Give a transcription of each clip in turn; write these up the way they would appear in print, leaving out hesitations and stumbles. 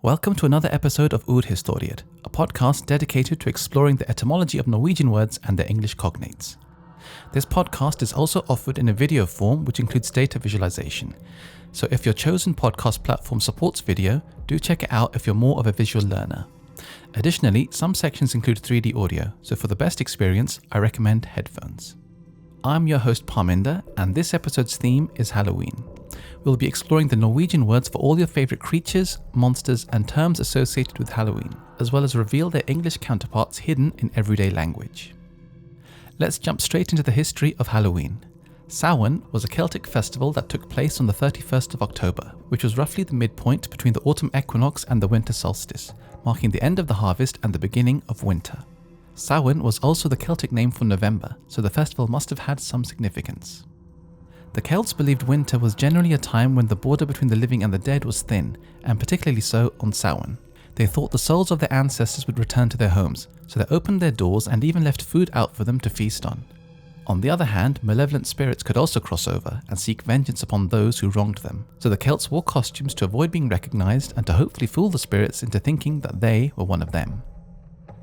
Welcome to another episode of Ordhistoriet, a podcast dedicated to exploring the etymology of Norwegian words and their English cognates. This podcast is also offered in a video form which includes data visualization. So if your chosen podcast platform supports video, do check it out if you're more of a visual learner. Additionally, some sections include 3D audio, so for the best experience, I recommend headphones. I'm your host Parminder, and this episode's theme is Halloween. We'll be exploring the Norwegian words for all your favourite creatures, monsters and terms associated with Halloween, as well as reveal their English counterparts hidden in everyday language. Let's jump straight into the history of Halloween. Samhain was a Celtic festival that took place on the 31st of October, which was roughly the midpoint between the autumn equinox and the winter solstice, marking the end of the harvest and the beginning of winter. Samhain was also the Celtic name for November, so the festival must have had some significance. The Celts believed winter was generally a time when the border between the living and the dead was thin, and particularly so on Samhain. They thought the souls of their ancestors would return to their homes, so they opened their doors and even left food out for them to feast on. On the other hand, malevolent spirits could also cross over and seek vengeance upon those who wronged them, so the Celts wore costumes to avoid being recognized and to hopefully fool the spirits into thinking that they were one of them.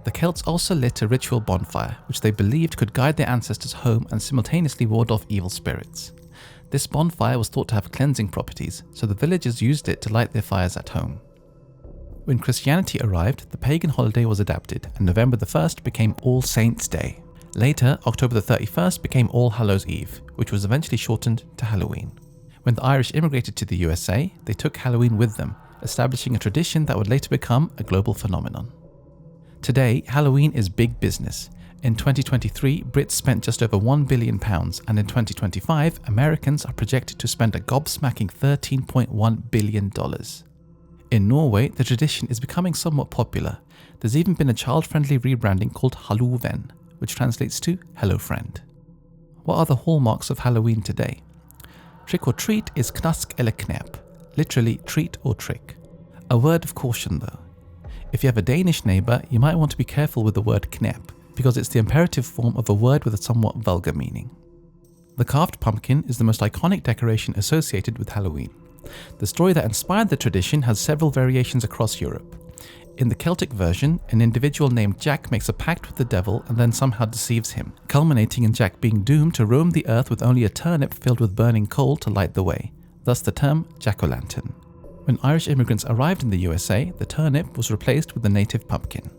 The Celts also lit a ritual bonfire, which they believed could guide their ancestors home and simultaneously ward off evil spirits. This bonfire was thought to have cleansing properties, so the villagers used it to light their fires at home. When Christianity arrived, the pagan holiday was adapted, and November the 1st became All Saints' Day. Later, October the 31st became All Hallows' Eve, which was eventually shortened to Halloween. When the Irish immigrated to the USA, they took Halloween with them, establishing a tradition that would later become a global phenomenon. Today, Halloween is big business. In 2023, Brits spent just over £1 billion, and in 2025, Americans are projected to spend a gobsmacking $13.1 billion. In Norway, the tradition is becoming somewhat popular. There's even been a child-friendly rebranding called Halloven, which translates to Hello Friend. What are the hallmarks of Halloween today? Trick or treat is knask eller knep, literally treat or trick. A word of caution though. If you have a Danish neighbour, you might want to be careful with the word knep, because it's the imperative form of a word with a somewhat vulgar meaning. The carved pumpkin is the most iconic decoration associated with Halloween. The story that inspired the tradition has several variations across Europe. In the Celtic version, an individual named Jack makes a pact with the devil and then somehow deceives him, culminating in Jack being doomed to roam the earth with only a turnip filled with burning coal to light the way, thus the term jack-o'-lantern. When Irish immigrants arrived in the USA, the turnip was replaced with the native pumpkin.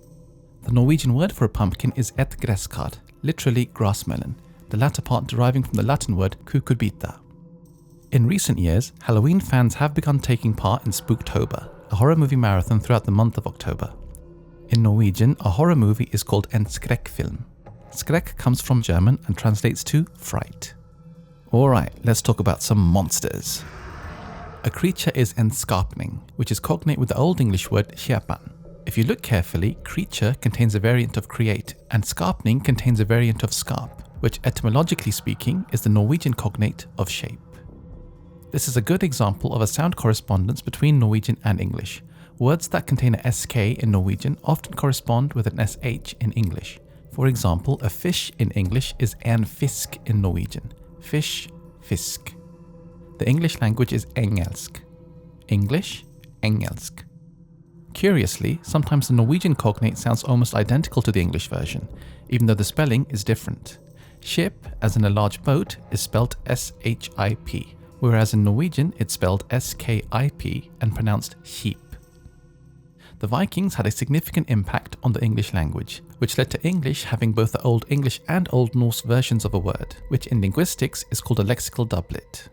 The Norwegian word for a pumpkin is et gresskar, literally grass melon, the latter part deriving from the Latin word cucurbita. In recent years, Halloween fans have begun taking part in Spooktober, a horror movie marathon throughout the month of October. In Norwegian, a horror movie is called en skrekkfilm. Skrekk comes from German and translates to fright. Alright, let's talk about some monsters. A creature is en skapning, which is cognate with the Old English word skjepan. If you look carefully, creature contains a variant of create, and skapning contains a variant of skap, which etymologically speaking is the Norwegian cognate of shape. This is a good example of a sound correspondence between Norwegian and English. Words that contain a sk in Norwegian often correspond with an sh in English. For example, a fish in English is en fisk in Norwegian. Fish, fisk. The English language is engelsk. English, engelsk. Curiously, sometimes the Norwegian cognate sounds almost identical to the English version, even though the spelling is different. Ship, as in a large boat, is spelled ship, whereas in Norwegian it's spelled skip and pronounced sheep. The Vikings had a significant impact on the English language, which led to English having both the Old English and Old Norse versions of a word, which in linguistics is called a lexical doublet.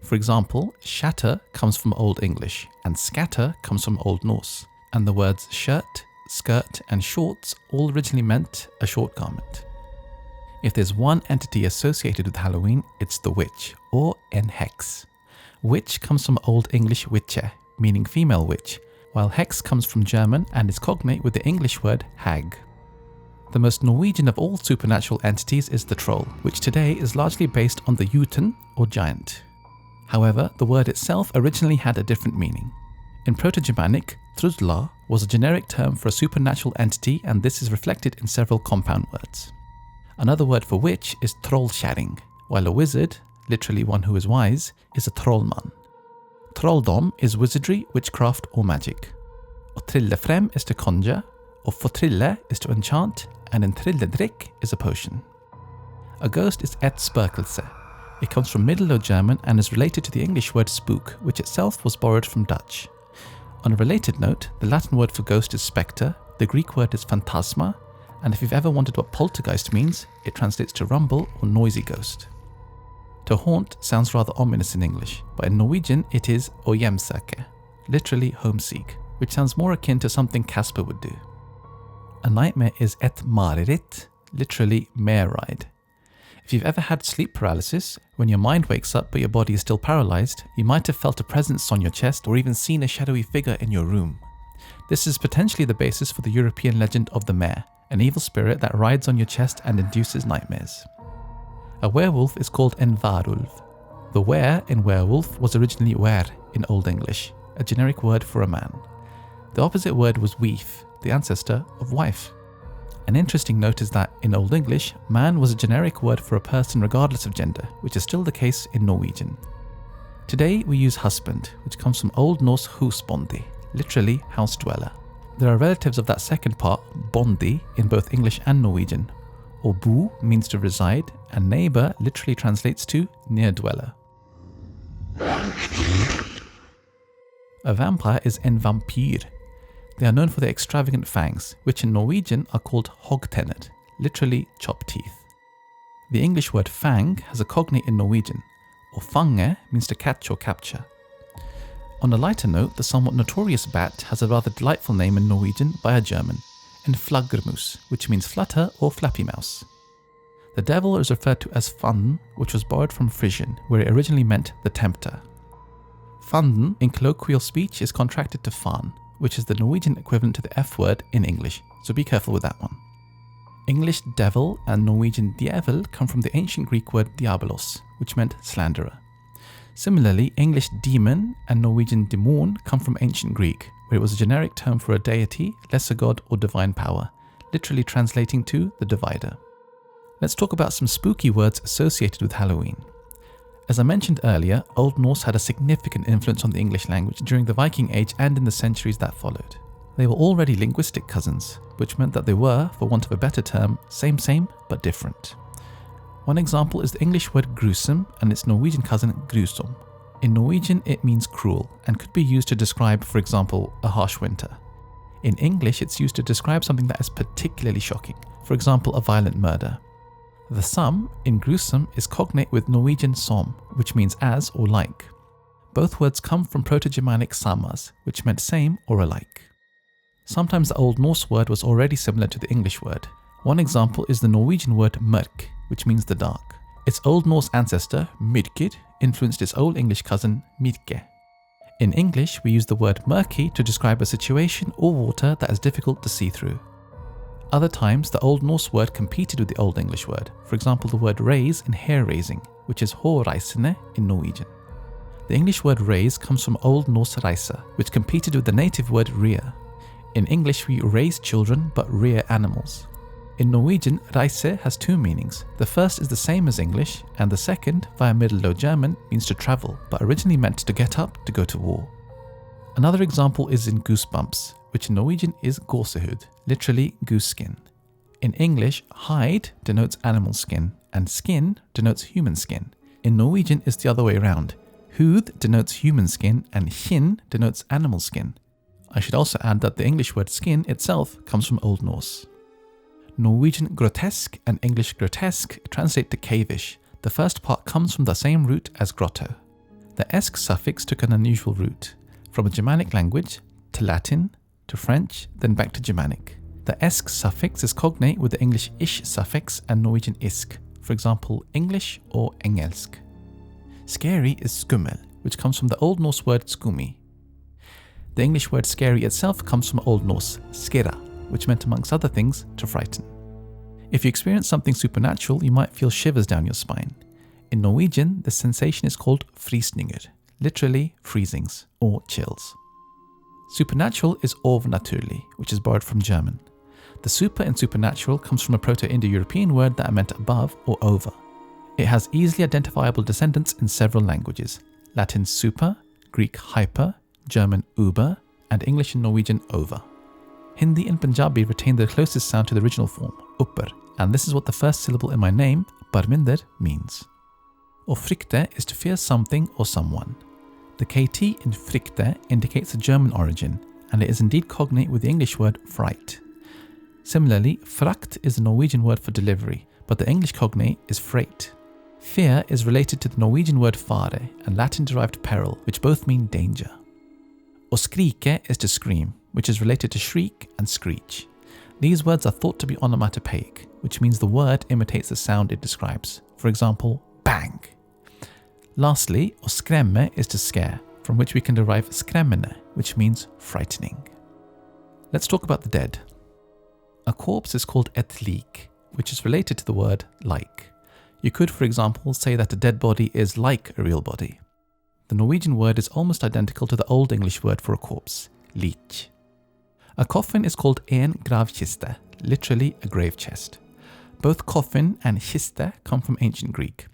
For example, shatter comes from Old English, and scatter comes from Old Norse, and the words shirt, skirt, and shorts all originally meant a short garment. If there's one entity associated with Halloween, it's the witch, or en hex. Witch comes from Old English witche, meaning female witch, while hex comes from German and is cognate with the English word hag. The most Norwegian of all supernatural entities is the troll, which today is largely based on the jotun, or giant. However, the word itself originally had a different meaning. In Proto-Germanic, trudla was a generic term for a supernatural entity, and this is reflected in several compound words. Another word for witch is trollkärring, while a wizard, literally one who is wise, is a trollman. Trolldom is wizardry, witchcraft, or magic. Å trille frem is to conjure, or fortrille is to enchant, and en trilledrikk is a potion. A ghost is et spøkelse. It comes from Middle Low German and is related to the English word spook, which itself was borrowed from Dutch. On a related note, the Latin word for ghost is spectre, the Greek word is phantasma, and if you've ever wondered what poltergeist means, it translates to rumble or noisy ghost. To haunt sounds rather ominous in English, but in Norwegian it is å hjemsøke, literally homeseek, which sounds more akin to something Casper would do. A nightmare is et mareritt, literally mare ride. If you've ever had sleep paralysis, when your mind wakes up but your body is still paralyzed, you might have felt a presence on your chest or even seen a shadowy figure in your room. This is potentially the basis for the European legend of the mare, an evil spirit that rides on your chest and induces nightmares. A werewolf is called en varulv. The were in werewolf was originally wer in Old English, a generic word for a man. The opposite word was weef, the ancestor of wife. An interesting note is that in Old English, man was a generic word for a person regardless of gender, which is still the case in Norwegian. Today we use husband, which comes from Old Norse husbondi, literally house dweller. There are relatives of that second part, bondi, in both English and Norwegian. Å bo means to reside, and neighbor literally translates to near dweller. A vampire is en vampyr. They are known for their extravagant fangs, which in Norwegian are called hoggtenner, literally chop teeth. The English word fang has a cognate in Norwegian. Å fange means to catch or capture. On a lighter note, the somewhat notorious bat has a rather delightful name in Norwegian by a German, en flaggermus, which means flutter or flappy mouse. The devil is referred to as fanden, which was borrowed from Frisian, where it originally meant the tempter. Fanden in colloquial speech is contracted to fan, which is the Norwegian equivalent to the F word in English, so be careful with that one. English devil and Norwegian djevel come from the ancient Greek word diabolos, which meant slanderer. Similarly, English demon and Norwegian demon come from ancient Greek, where it was a generic term for a deity, lesser god, or divine power, literally translating to the divider. Let's talk about some spooky words associated with Halloween. As I mentioned earlier, Old Norse had a significant influence on the English language during the Viking Age and in the centuries that followed. They were already linguistic cousins, which meant that they were, for want of a better term, same but different. One example is the English word gruesome and its Norwegian cousin grusom. In Norwegian it means cruel and could be used to describe, for example, a harsh winter. In English it's used to describe something that is particularly shocking, for example a violent murder. The sum in gruesome is cognate with Norwegian som, which means as or like. Both words come from Proto-Germanic samas, which meant same or alike. Sometimes the Old Norse word was already similar to the English word. One example is the Norwegian word mørk, which means the dark. Its Old Norse ancestor, myrkir, influenced its Old English cousin, myrke. In English, we use the word murky to describe a situation or water that is difficult to see through. Other times, the Old Norse word competed with the Old English word, for example the word raise in hair raising, which is hårreisende in Norwegian. The English word raise comes from Old Norse reisa, which competed with the native word rear. In English we raise children but rear animals. In Norwegian, reise has two meanings. The first is the same as English, and the second, via Middle Low German, means to travel, but originally meant to get up to go to war. Another example is in goosebumps, which in Norwegian is gåsehud, literally goose skin. In English, hide denotes animal skin, and skin denotes human skin. In Norwegian, it's the other way around. Hud denotes human skin, and kinn denotes animal skin. I should also add that the English word skin itself comes from Old Norse. Norwegian grotesque and English grotesque translate to cavish. The first part comes from the same root as grotto. The esque suffix took an unusual route, from a Germanic language to Latin to French, then back to Germanic. The esque suffix is cognate with the English ish suffix and Norwegian isk, for example English or engelsk. Scary is skummel, which comes from the Old Norse word skumi. The English word scary itself comes from Old Norse skera, which meant amongst other things to frighten. If you experience something supernatural, you might feel shivers down your spine. In Norwegian, the sensation is called frysninger, literally freezings or chills. Supernatural is overnaturlig, which is borrowed from German. The super in supernatural comes from a Proto-Indo-European word that meant above or over. It has easily identifiable descendants in several languages: Latin super, Greek hyper, German über, and English and Norwegian over. Hindi and Punjabi retain their closest sound to the original form, upper, and this is what the first syllable in my name, Parminder, means. Å frykte is to fear something or someone. The KT in frykte indicates a German origin, and it is indeed cognate with the English word fright. Similarly, frakt is the Norwegian word for delivery, but the English cognate is freight. Fear is related to the Norwegian word fare and Latin-derived peril, which both mean danger. Å skrike is to scream, which is related to shriek and screech. These words are thought to be onomatopoeic, which means the word imitates the sound it describes. For example, bang. Lastly, å skremme is to scare, from which we can derive skremmende, which means frightening. Let's talk about the dead. A corpse is called et lik, which is related to the word like. You could, for example, say that a dead body is like a real body. The Norwegian word is almost identical to the Old English word for a corpse, lik. A coffin is called en gravkiste, literally a grave chest. Both coffin and kiste come from ancient Greek.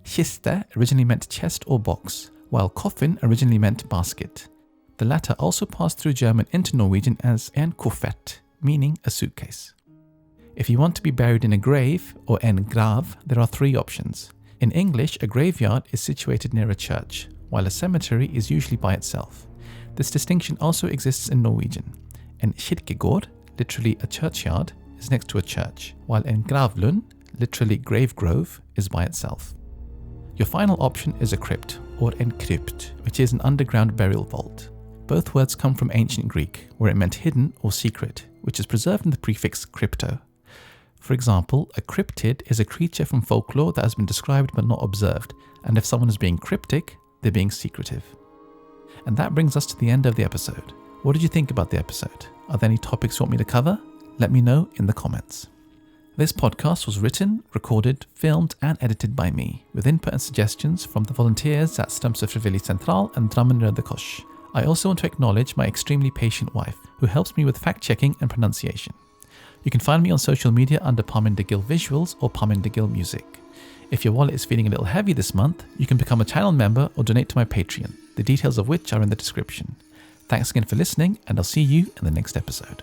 Kiste originally meant chest or box, while coffin originally meant basket. The latter also passed through German into Norwegian as en kuffert, meaning a suitcase. If you want to be buried in a grave, or en grav, there are three options. In English, a graveyard is situated near a church, while a cemetery is usually by itself. This distinction also exists in Norwegian. En kirkegård, literally a churchyard, is next to a church, while en gravlund, literally grave grove, is by itself. Your final option is a crypt, or en krypt, which is an underground burial vault. Both words come from ancient Greek, where it meant hidden or secret, which is preserved in the prefix crypto. For example, a cryptid is a creature from folklore that has been described but not observed, and if someone is being cryptic, they're being secretive. And that brings us to the end of the episode. What did you think about the episode? Are there any topics you want me to cover? Let me know in the comments. This podcast was written, recorded, filmed and edited by me, with input and suggestions from the volunteers at Strømsø Frivillig Sentral and Drammen Røde Kors. I also want to acknowledge my extremely patient wife, who helps me with fact-checking and pronunciation. You can find me on social media under Parminder Gill Visuals or Parminder Gill Music. If your wallet is feeling a little heavy this month, you can become a channel member or donate to my Patreon, the details of which are in the description. Thanks again for listening, and I'll see you in the next episode.